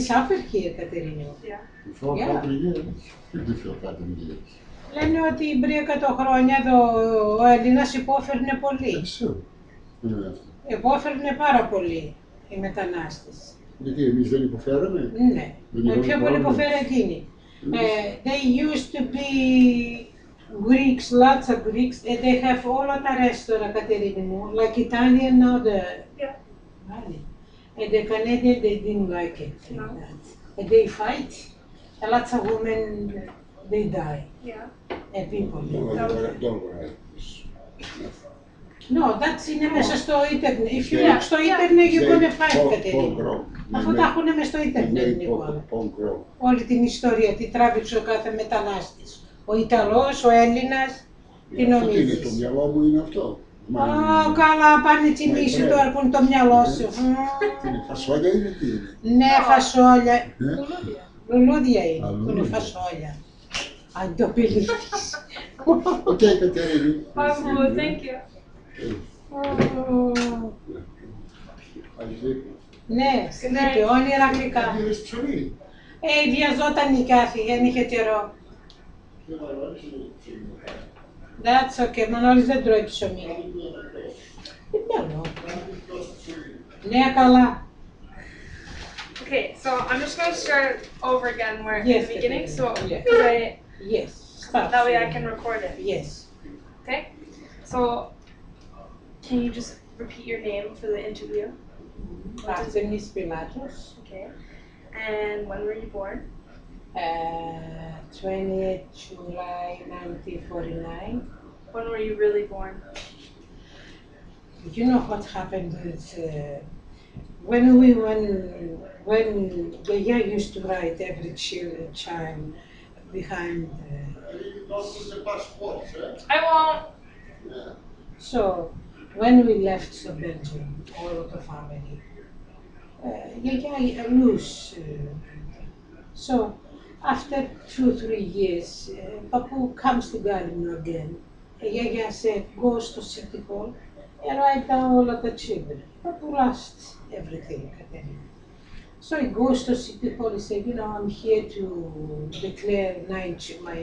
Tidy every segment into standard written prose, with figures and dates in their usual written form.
suffer here, Katerina. Yeah. For a couple of years, pretty few couple of years. Λένε ότι πριν 100 χρόνια ο Έλληνας υπόφερνε πολύ. Υπόφερνε πάρα πολύ οι μετανάστες. Γιατί εμείς δεν υποφέραμε. Ναι, πιο πολύ υποφέρει εκείνοι. They used to be Greeks, lots of Greeks, and they have όλα τα restaurants, Κατερίνη μου, like Italian now, and the Canadian, they didn't like it. No. And they fight, and lots of women, they die. Yeah. And people, Don't worry. No, that's είναι μέσα στο ίντερνετ. If you look στο ίντερνετ, you're gonna find, Κατερίνα. Αφού τα έχουν μες στο ίντερνετ, Νικόλα. Όλη την ιστορία, τι τράβηξε ο κάθε μετανάστης. Ο Ιταλός, ο Έλληνας, τι νομίζεις. Είναι το μυαλό μου είναι αυτό. Καλά, πάνε τσιμίσου τώρα που είναι το μυαλό σου. Είναι φασόλια είναι τι είναι. Ναι, φασόλια. Λουλούδια είναι, που είναι φασόλια. Αν το πηλίχτης. Οκ, Κατερίνη. Thank you. Ναι, sleepy, όνειρα γλυκά. Βιαζόταν η Κάθη, δεν είχε καιρό. That's okay, Μανώλης δεν τρώει ψωμί. Ναι, καλά. Okay, so I'm just going to start over again where at the beginning, so Yes, start. that way I can record it. Yes. Okay, so can you just repeat your name for the interview? Artemis Pilatos. Okay, and when were you born? 20th July 1949. When were you really born? You know what happened is when Yaya used to write every child behind. I won't. So when we left Belgium, all of the family, Yaya lose. So after 2-3 years, Papu comes to Kalymnos again. Yaya said, goes to City Hall and write down all of the children. Papu lost everything. So he goes to City Hall, he said, you know, I'm here to declare my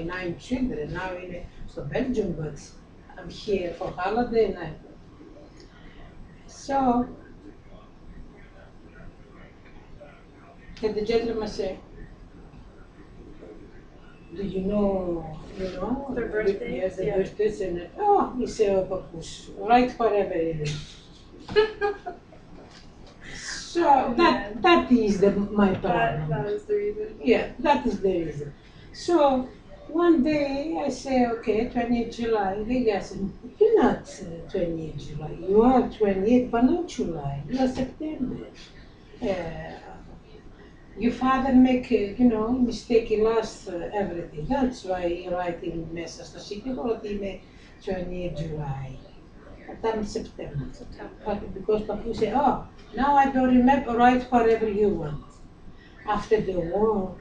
9 children. Now in Belgium, but I'm here for holiday night. So, and the gentleman said, do you know their birthdays? Yes, the birthdays, and oh, he said, oh, Papush, write whatever it is. So that is my problem. That is the reason. Yeah, that is the reason. So one day I say, okay, 28th July. They guys said, you're not 28th July. You are 28th, but not July. You are September. Your father make, mistake. He lost everything. That's why he writing message to City Hall. He made 28th July. But I'm September. But because Papu said, oh, now I don't remember. Write whatever you want. After the war,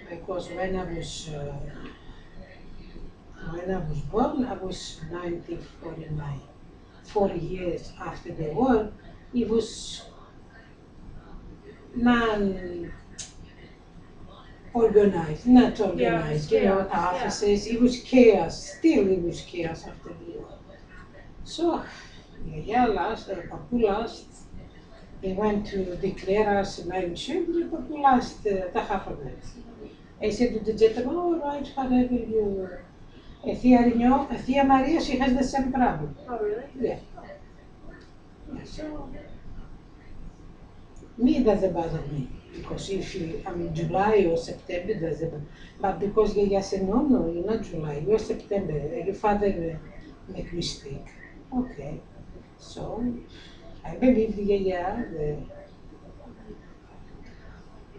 because when I was born, I was 1949. 4 years after the war, it was non-organized, offices. It was chaos. Still, it was chaos after the war. So, lost, Papu lost. They went to declare us 9 children, Papu lost the half of it. I said to the gentleman, all right, whatever you... Thea Maria, she has the same problem. Oh, really? Yeah. So, me, it doesn't bother me. Because if July or September, it doesn't bother. But because Yaya said, no, you're not July, you're September. Your father make mistake. Okay. So, I believe Yaya.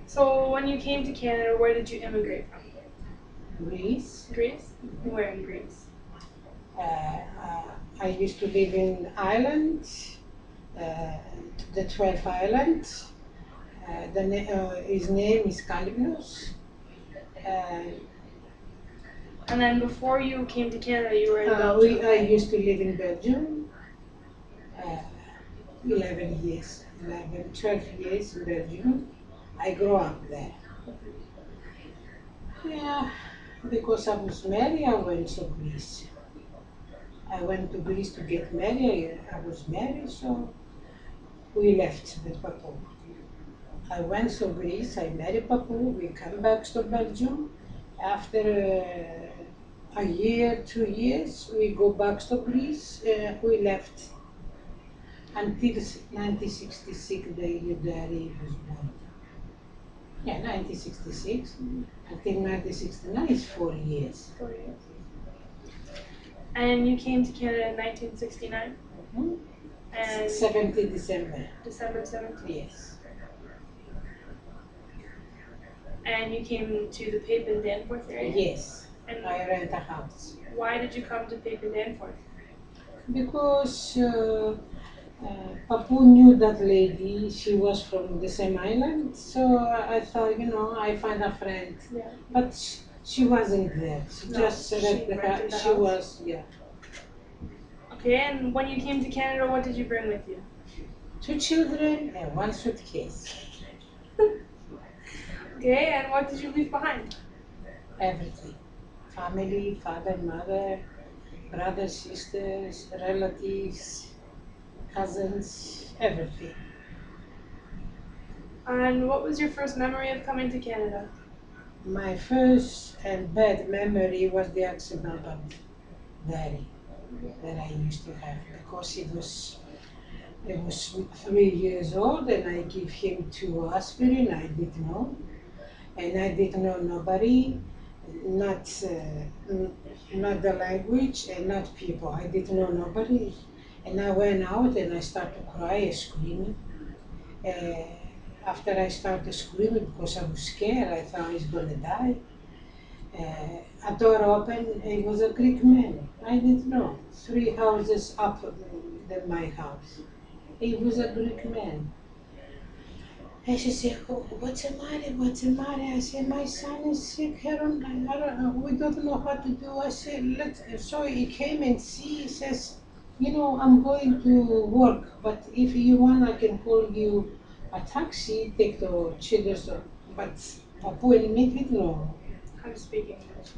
So, when you came to Canada, where did you immigrate from? Greece. Greece? Where in Greece? I used to live in Ireland, the 12 islands. His name is Kalymnos. And then before you came to Canada, you were in Belgium? I used to live in Belgium. 12 years in Belgium. I I grew up there. Yeah, because I was married, I went to Greece. I went to Greece to get married. I was married, so we left with Papu. I went to Greece, I married Papu, we come back to Belgium. After a year, 2 years, we go back to Greece. We left until 1966, the year that he was born. Yeah, 1966 until 1969 is 4 years. 4 years. And you came to Canada in 1969? Hmm? And 17 December. December 17th? Yes. And you came to the Pape and Danforth area? Yes. And I rent a house. why did you come to Pape and Danforth? Because Papu knew that lady, she was from the same island, so I thought, I find a friend. Yeah. But she wasn't there. She No, just she rented the rented house. the She house? was, yeah. Okay, and when you came to Canada, what did you bring with you? 2 children and 1 suitcase. Okay, and what did you leave behind? Everything. Family, father, mother, brothers, sisters, relatives, cousins, everything. And what was your first memory of coming to Canada? My first and bad memory was the accident of Daddy that I used to have because he was 3 years old and I give him 2 aspirin. I didn't know, and I didn't know nobody, not not the language and not people. I didn't know nobody, and I went out and I started to cry, screaming. Uh, After I started screaming because I was scared, I thought he's gonna die. A door opened, it was a Greek man. I didn't know. 3 houses up than my house. He was a Greek man. And she said, oh, what's the matter? What's the matter? I said, my son is sick. We don't know what to do. I said, so he came and he says, I'm going to work, but if you want, I can call you a taxi, take the children. But Papu and me didn't know I'm speaking English.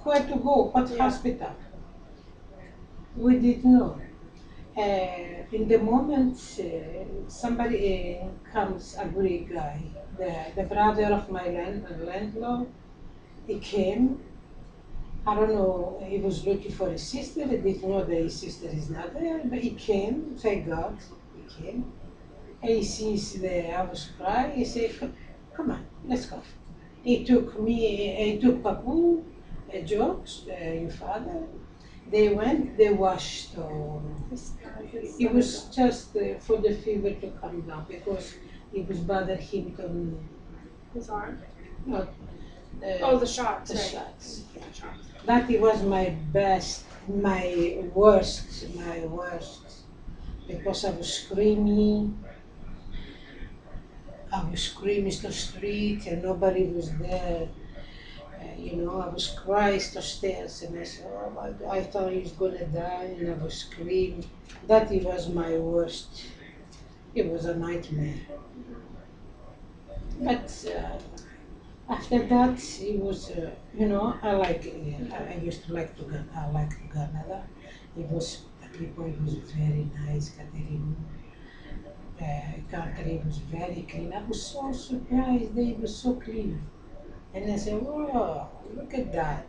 where to go, what Yeah. hospital. We didn't know. In the moment, somebody comes, a Greek guy, the brother of my landlord, he came. I don't know, he was looking for his sister. He didn't know that his sister is not there, but he came, thank God, he came. And he sees I was crying, he said, come on, let's go. He took Papu, George, your father. They went, they washed. It was just for the fever to come down because it was bothered him to His arm? not Oh, the shots, the right. shots. Yeah, shots. That it was my worst, because I was screaming. I was screaming to the street and nobody was there. I was crying to stairs and I said, oh my God, I thought he was gonna die and I was screaming. That it was my worst. It was a nightmare. But after that, it was, I used to like to go, I like Canada. The people, it was very nice, Catherine. Country was very clean. I was so surprised they were so clean. And I said, whoa, look at that.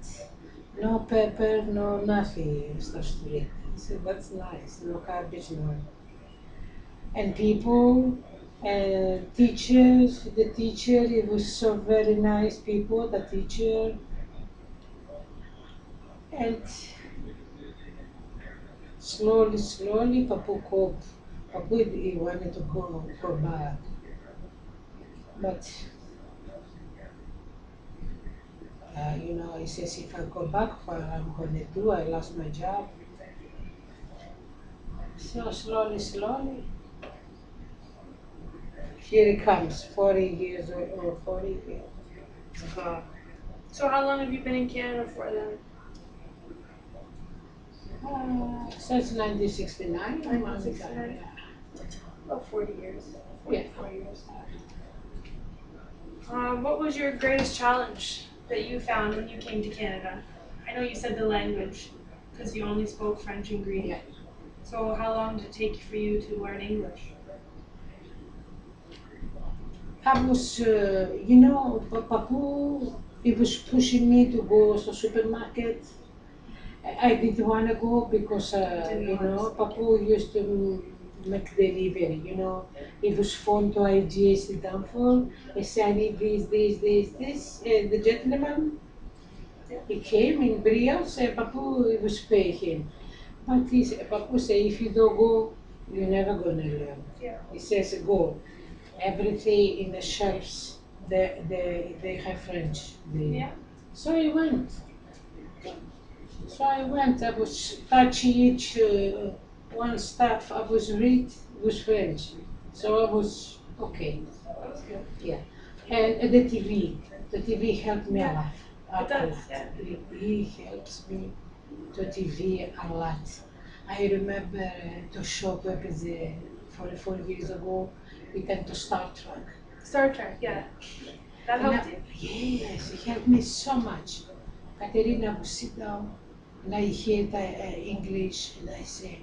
No pepper, no nothing, it's the street. I said, that's nice, no garbage, no. And people, teachers, the teacher, it was so very nice people, the teacher. And slowly, Papu, he wanted to go back. But, he says, if I go back, what I'm going to do, I lost my job. So slowly, here it comes, 40 years or 40 years. So how long have you been in Canada for then? Since 1969. 1969. About 40 years. Yeah. 44 years. What was your greatest challenge that you found when you came to Canada? I know you said the language, because you only spoke French and Greek. Yeah. So how long did it take for you to learn English? I was, Papu, he was pushing me to go to the supermarket. I didn't want to go because, Papu used to make delivery, He was phone to IGS the downfall. He said, I need this. And the gentleman, he came in Brios and Papu, he was paying him. But Papu said, if you don't go, you're never going to learn. Yeah. He says, go. Everything in the shelves, they have French. Yeah. So I went. I was touching each one stuff. I was read was French. So I was okay. That was good. Yeah. And the TV helped me a lot. It does, yeah. He helps me to TV a lot. I remember to shop up 44 years ago, we went to Star Trek. Star Trek, yeah. That helped you? Yes, it helped me so much. Katerina would sit down and I hear the English and I say,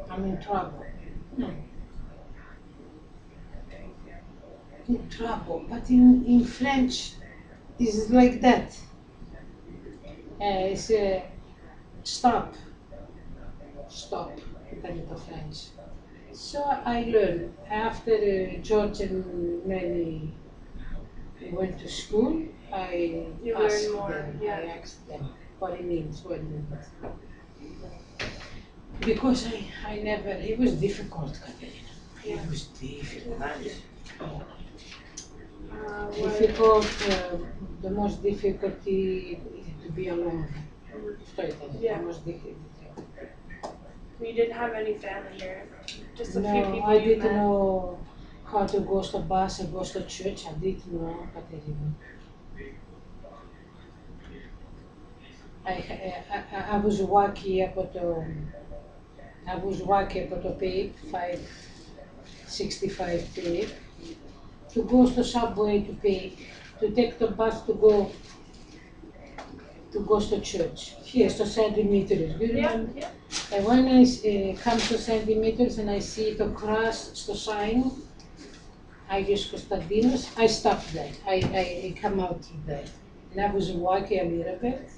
I'm in trouble. In trouble. But in French, it's like that. It's stop, a little French. So I learned after George and Melly went to school. You asked learn more, them. yeah. I asked them what it means. Because I never. It was difficult, Katerina. Yeah. It was difficult. What- Difficult. The most difficulty is to be alone. Straight. Yeah. The most difficult. You didn't have any family here. Just a few No, people I you didn't met. know how to go to bus and go to church. I didn't know, Katerina. I was working about a pay 565 pay to go to subway to pay to take the bus to go to church. Yes, to St. Demetrius. Do you Yeah, remember? yeah. And when I come to St. Demetrius and I see the cross, the sign, I just Constantinos, I stopped there. I come out there. And I was walking a little bit.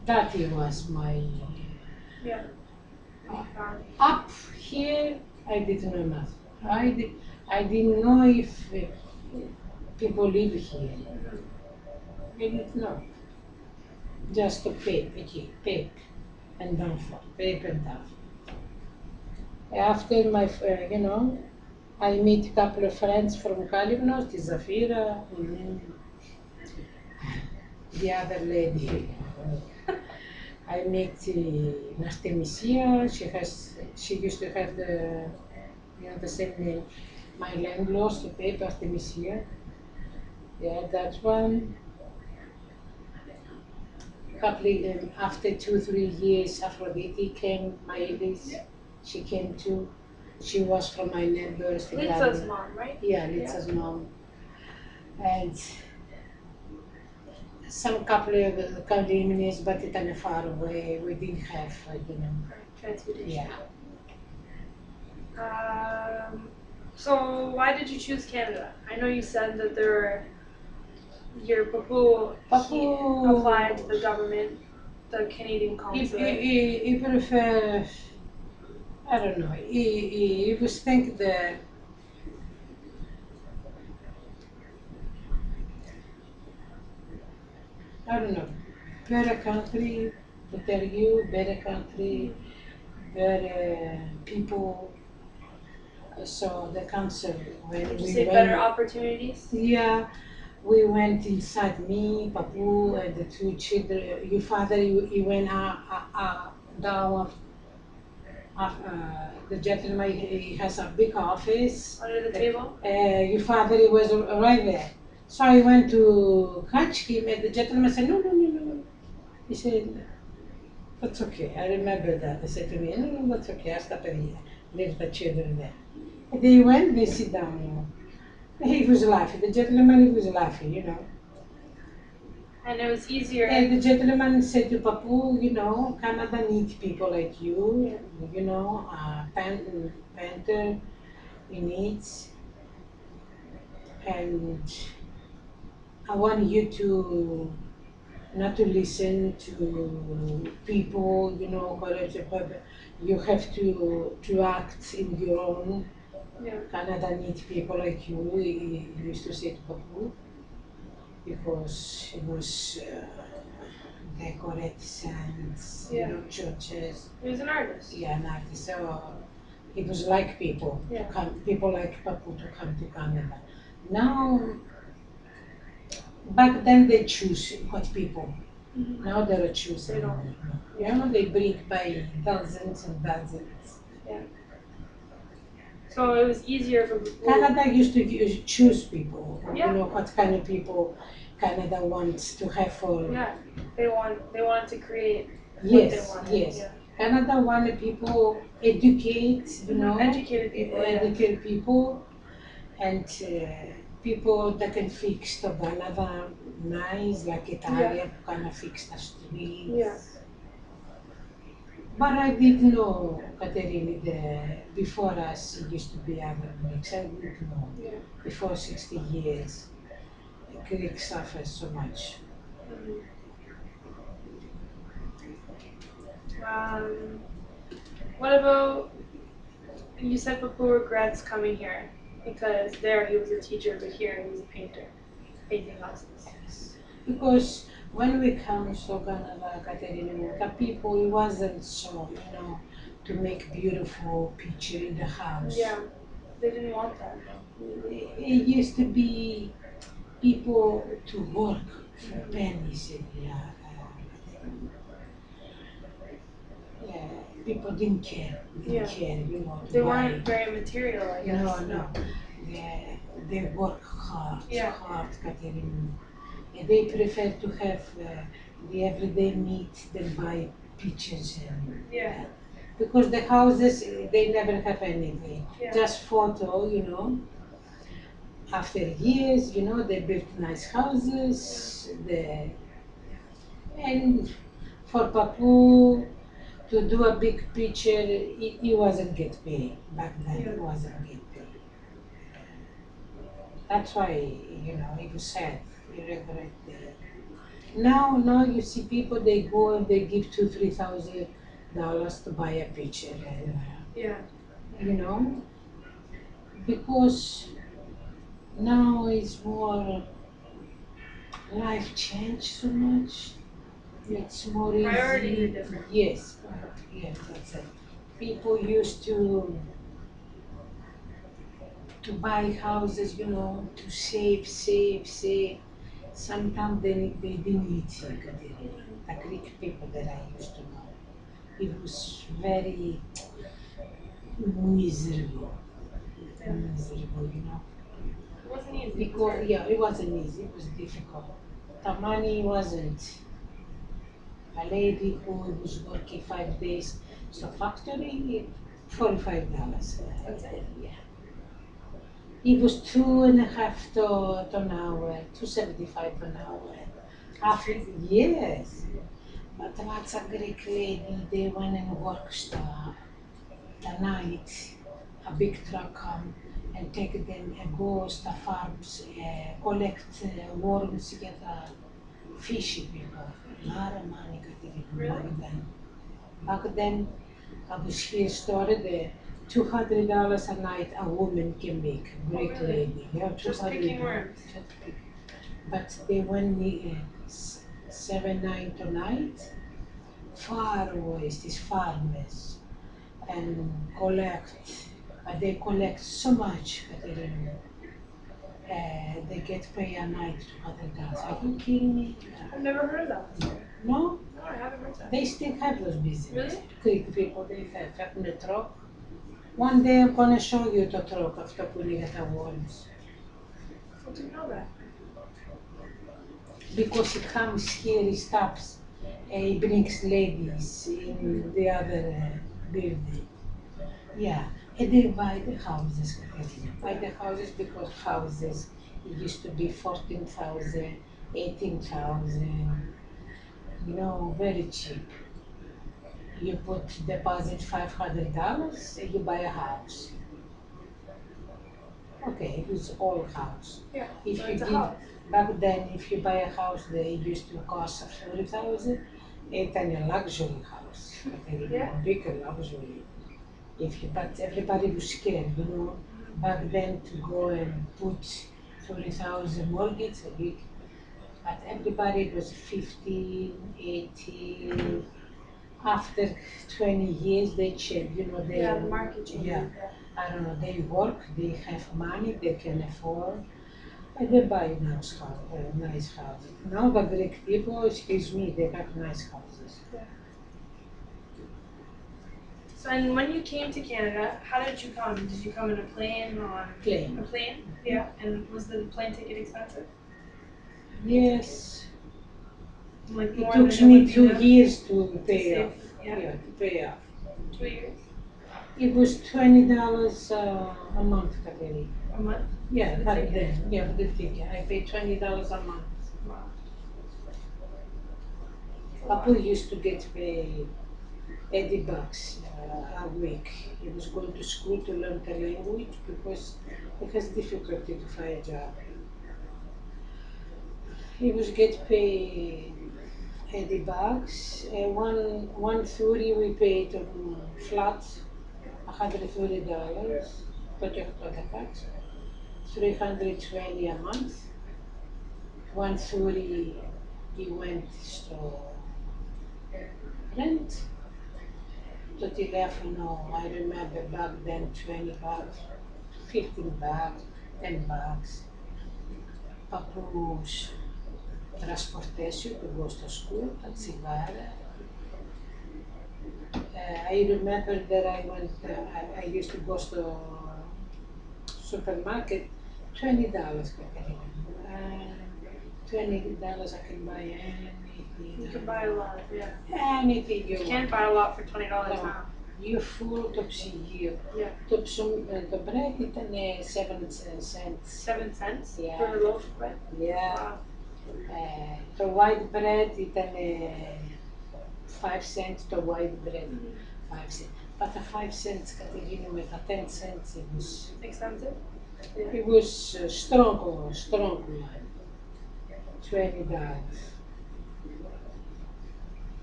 That was my Yeah. up here. I didn't know nothing. I didn't know if people live here. I didn't know. Just a paper and downfall, paper and downfall. After I meet a couple of friends from Kalymnos, the Zafira, the other lady. I meet Artemisia. She used to have the same name. My landlord, the paper Artemisia. Yeah, that one. After 2-3 years, Aphrodite came. My Elise, she came too. She was from my neighbors. Litsa's mom, right? Yeah, Litsa's mom. And some couple of Kalymnos, but it's kind of far away. We didn't have, Transportation. Yeah. So why did you choose Canada? I know you said that your Papu applied to the government, the Canadian consulate. He prefer, I don't know, he was think that I don't know, better country, to tell you, better country, better people. So the council, when Would you we say went, better opportunities? yeah, we went inside me, Papu, and the two children. Your father, he went down. The gentleman, he has a big office. Under the table? Your father, he was right there. So I went to catch him, and the gentleman said, no, no, no, no. He said, that's okay. I remember that. He said to me, no, no, that's okay. I'll stop here. Leave the children there. They went, they sit down. He was laughing. The gentleman, he was laughing, you know. And it was easier. And the gentleman said to Papu, you know, Canada needs people like you, you know, painter, he needs. And I want you to not to listen to people, you know, but you have to act in your own. Yeah. Canada needs people like you, he used to say to Papu, because it was decorates and you know churches. He was an artist. Yeah, an artist. So it was like people Yeah. to come, people like Papu to come to Canada. Now, back then they choose what people. Mhm. Now they're choosing. They don't. You know, they bring by dozens and dozens. So it was easier for people. Canada used to choose people. Yeah. You know what kind of people Canada wants to have for. Yeah, they wanted to create what Yes, they wanted. yes. Yeah. Canada wanted people educate, you know, Educated people. educate people, and people that can fix the Canada nice, like Italia, kind of fix the streets. Yeah. But I didn't know, Katerina, before us it used to be other Greeks. I didn't know. Yeah. Before 60 years, the Greeks suffered so much. What about, you said Papu regrets coming here because there he was a teacher, but here he was a painter, painting houses. Because when we come to Canada, Katerina, the people, it wasn't so, you know, to make beautiful picture in the house. Yeah, they didn't want that. It used to be people to work for pennies. Yeah, people didn't care. Didn't care, you know. They weren't very material, I guess. No. They work hard, Yeah. hard, Katerina. And they prefer to have the everyday meat than buy pictures and Yeah. because the houses they never have anything, Yeah. just photo, you know. After years, you know, they built nice houses. And for Papu to do a big picture, he wasn't get paid back then. He wasn't get paid. That's why, you know, it was sad. He regret that. Now you see people, they go and they give $2,000-3,000 to buy a picture, and, you know, because now it's more, life changed so much. It's more easy. Priorities are different. Yes, that's it. People used to buy houses, you know, to save. Sometimes they didn't eat the Greek people that I used to know. It was very miserable, you know. It wasn't easy. Because, yeah, it wasn't easy, it was difficult. The money wasn't. A lady who was working 5 days, so factory, $45. Yeah. It was 2.5 to an hour, 2.75 an hour. Yes. But lots of Greek lady, they went and worked the night. A big truck come and take them and go to the farms, collect worms, get fishy people. A lot of money back then. Back then, I was here story the $200 a night a woman can make. Greek lady. Yeah, Just picking worms. But they went 7, 9 tonight, far away, these farmers, and collect. But they collect so much, but they get paid a night $200. Are you kidding me? I've never heard of that. No? No, I haven't heard that. They still have those business. Really? Greek people, they have the truck. One day I'm gonna show you the truck after putting it at worms. I didn't know that. Because he comes here, he stops, and he brings ladies in the other building. Yeah, And they buy the houses, Katerina. Buy the houses because houses it used to be 14,000, 18,000. You know, very cheap. You put deposit $500 and you buy a house. Okay, it was all house. Yeah. If So you it's a give house. back then, if you buy a house, they used to cost 40,000. It's a luxury house, Yeah. a bigger luxury. If you, but everybody was scared, you know, back then to go and put 40,000 mortgage, a big. But everybody was 15, 18. After 20 years, they change, you know, they, Yeah, the market changes. yeah, I don't know, they work, they have money, they can afford, and they buy nice houses. Now the Greek people, excuse me, they have nice houses. So, and when you came to Canada, how did you come? Did you come in a plane on Plane. a plane? Yeah. And was the plane ticket expensive? Yes, Like it more took than it me would be 2 now? years to pay save, off. yeah. To pay off. 2 years? It was $20 a month, Katerina. A month? Yeah, The back ticket? then. Yeah, for the ticket. I paid $20 a month. Wow. Papu used to get paid $80 a week. He was going to school to learn the language because he has difficulty to find a job. He was get paid $80. One 30 we paid flat $130. Project the tax. 320 a month. 130 he went to rent. To telephone, I remember back then $20, $15, $10. Papu's transportation to go to school at Sigara. I remember that I used to go to supermarket, $20, $20 I can buy anything. You can buy a lot, yeah. Anything you You can't want. buy a lot for $20 No. now. You full to see Yeah. the bread it 7 cents. 7 cents Yeah. for a loaf of bread? Yeah. Wow. The white bread it 5 cents. The white bread 5 cents. But the 5 cents, Katerina, with the 10 cents, it was Expensive? strong line. $20.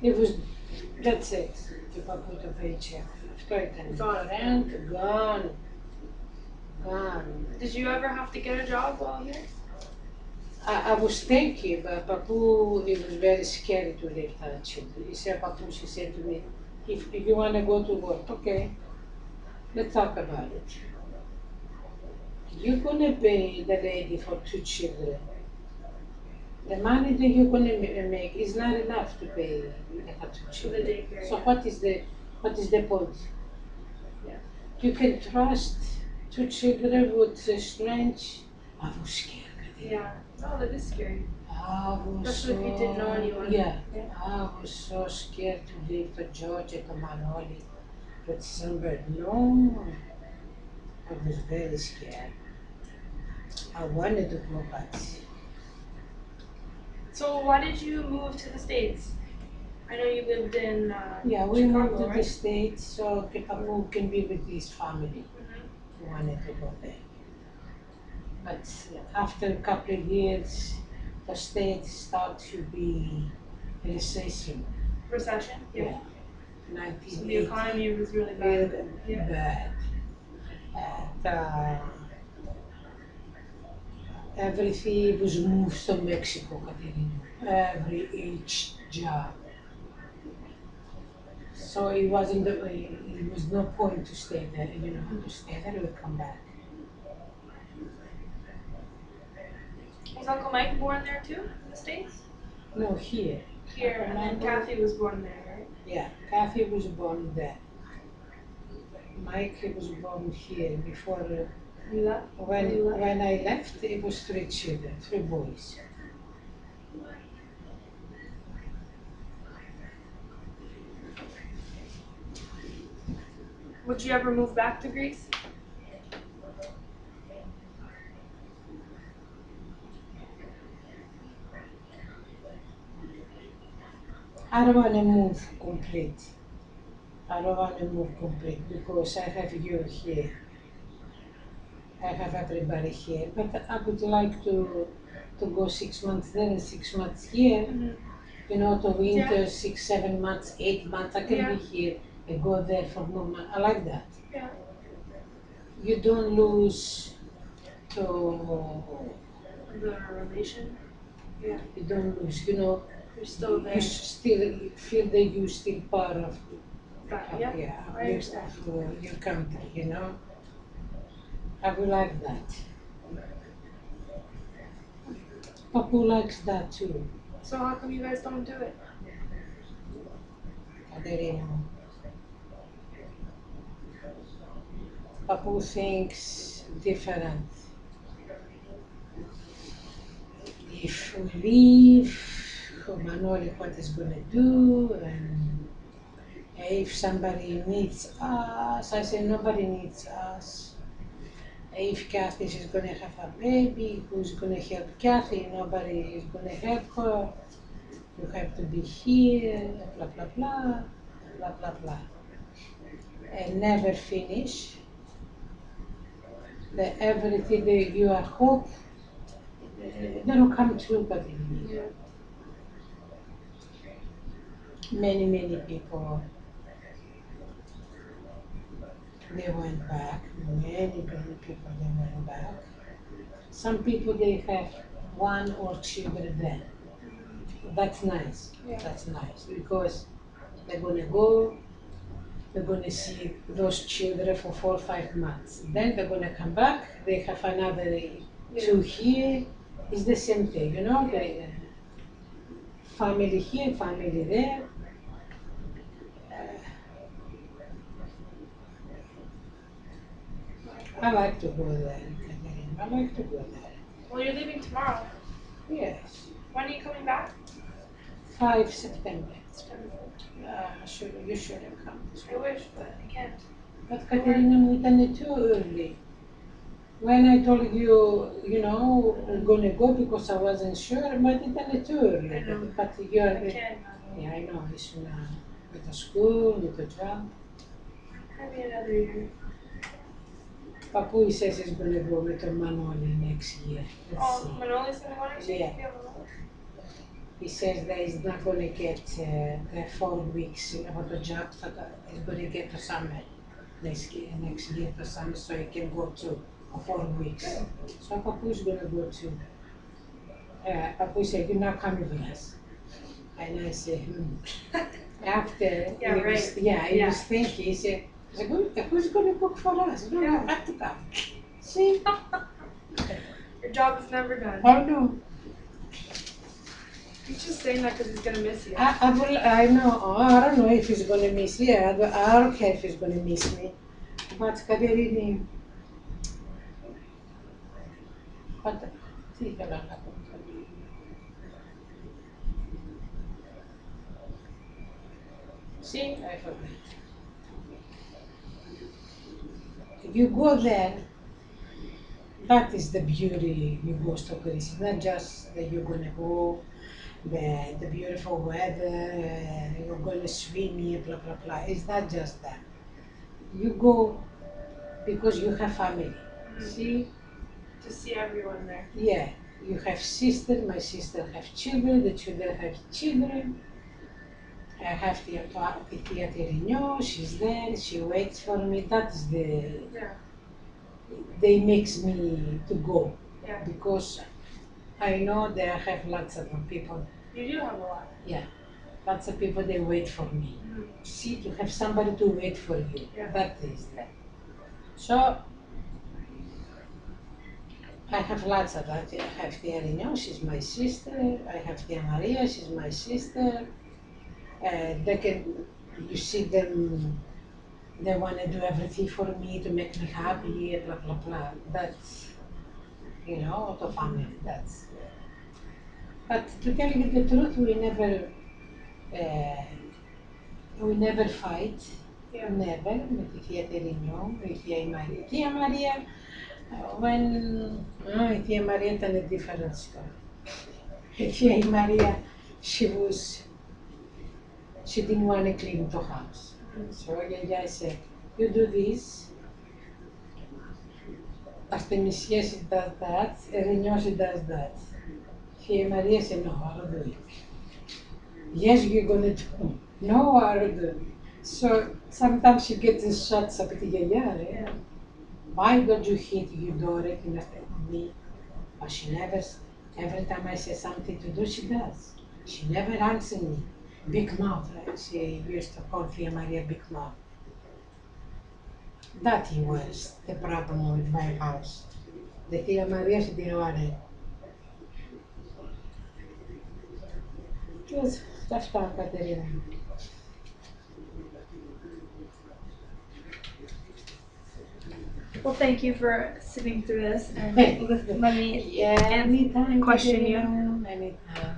It was that's it. If I put a paycheck. After it, Gone. rent gone. Gone. Did you ever have to get a job while here? I was thinking, but Papu, he was very scary to leave the children. He said, Papu, she said to me, if you want to go to work, okay, let's talk about it. You're going to pay the lady for 2 children. The money that you're going to make is not enough to pay the 2 For the children. daycare. So Yeah. what is the point? Yeah. You can trust 2 children with strange. I was scared. Yeah. No, that is scary. I was Especially if you didn't know anyone. Yeah, Yeah. I was so scared to leave to Georgia to Manoli with Sunbird. No, I was very scared. I wanted to go back. So why did you move to the States? I know you lived in Yeah, we Chicago, moved to right? the States so Papu can be with his family. Mhm. We wanted to go there. But after a couple of years, the States start to be recession. Recession? Yeah. So the 1980. economy was really Really bad. Yeah. bad. And everything was moved to Mexico, Katerina. Each job. So it wasn't it was no point to stay there, to stay there, we come back. Was Uncle Mike born there too, in the States? No, here. Here, and then Uncle Kathy was born there, right? Yeah, Kathy was born there. Mike was born here before. You left? When I left, it was 3 children, 3 boys. Would you ever move back to Greece? I don't want to move complete. I don't want to move complete because I have you here. I have everybody here. But I would like to go 6 months there and 6 months here. Mm-hmm. You know, to winter, Yeah. 6, 7 months, 8 months. I can Yeah. be here and go there for no money. I like that. Yeah. You don't lose to. The relation. Yeah. You don't lose. You know, You're still there. you still feel that you're still part of. Yeah. Yeah, I understand. of your country. You know, I will like that. Papu likes that too. So how come you guys don't do it? Katerina. Papu thinks different. If we leave, Manoli what is gonna do, and if somebody needs us, I say nobody needs us. If Kathy is gonna have a baby, who's gonna help Kathy? Nobody is gonna help her. You have to be here, blah blah blah, blah blah blah. And never finish. Everything that you are hope, they don't come true, but Yeah. many people they went back. Many people they went back. Some people they have one or children there. That's nice. Yeah. That's nice because they're gonna go. They're gonna see those children for 4 or 5 months. Then they're gonna come back. They have another two here. It's the same thing, you know. The family here, family there. I like to go there, Catherine. I like to go there. Well, you're leaving tomorrow. Yes. When are you coming back? 5 September. September. You should have come. I wish, but I can't. But Katerina, we done it too early. When I told you, you know, we're gonna go because I wasn't sure, but it done it too early. I know. But you're I can't. yeah, I know. It's with the school, with the job. Maybe another year. Papu says he's gonna go with Manoli next year. Let's Oh, see. Manoli's gonna go next year? Yeah. He says that he's not going to get the 4 weeks of the job that he's going to get to summer next year to summer, so he can go to 4 weeks. So Papu's going to go too. Papu said, "You're not coming with us." And I said, After Yeah, he right. was, he was thinking, he said, "Who's going to cook for us? You don't have to come." See? Your job is never done. Oh no. He's just saying that because he's gonna miss you. I know. I don't know if he's gonna miss me. I don't care if he's gonna miss me. But Kaderini, but see, I forgot. You go there. That is the beauty you go to Greece. It's not just that you're gonna go. The beautiful weather, you're going to swim here, blah, blah, blah. It's not just that. You go because you have family. See? To see everyone there. Yeah. You have sister, my sister have children, the children have children. I have the Tia, she's there, she waits for me. That is they makes me to go. Yeah. Because I know that I have lots of people. You do have a lot. Yeah, lots of people they wait for me. See, to have somebody to wait for you, that is that. So I have lots of that. I have Tia Rignon, she's my sister. I have Tia Maria, she's my sister. They can, you see them. They want to do everything for me to make me happy. Blah blah blah. That's to family. That's. But to tell you the truth, we never fight. Yeah. Never, με τη θεία Τερινιό, η θεία η Μαρία. Η θεία Μαρία, when, η θεία Μαρία ήταν a different story. Η θεία η Μαρία, she didn't want to clean the house. So Yaya said, you do this, Artemisia she does that, Erinio she does that. Θεία Maria said, no, I'll do it. Yes, you're gonna do. No, I'll do. So sometimes she gets the shots από τη γιαγιά, yeah. Why don't you hit your daughter in me? But she never, every time I say something to do, she does. She never answers me. Big mouth, right? She used to call Thea Maria Big Mouth. That was the problem with my house. The Thea Maria, she didn't want it. Yes, αυτά, Κατερίνα. Well, thank you for sitting through this and let me Anytime, question you. Anytime.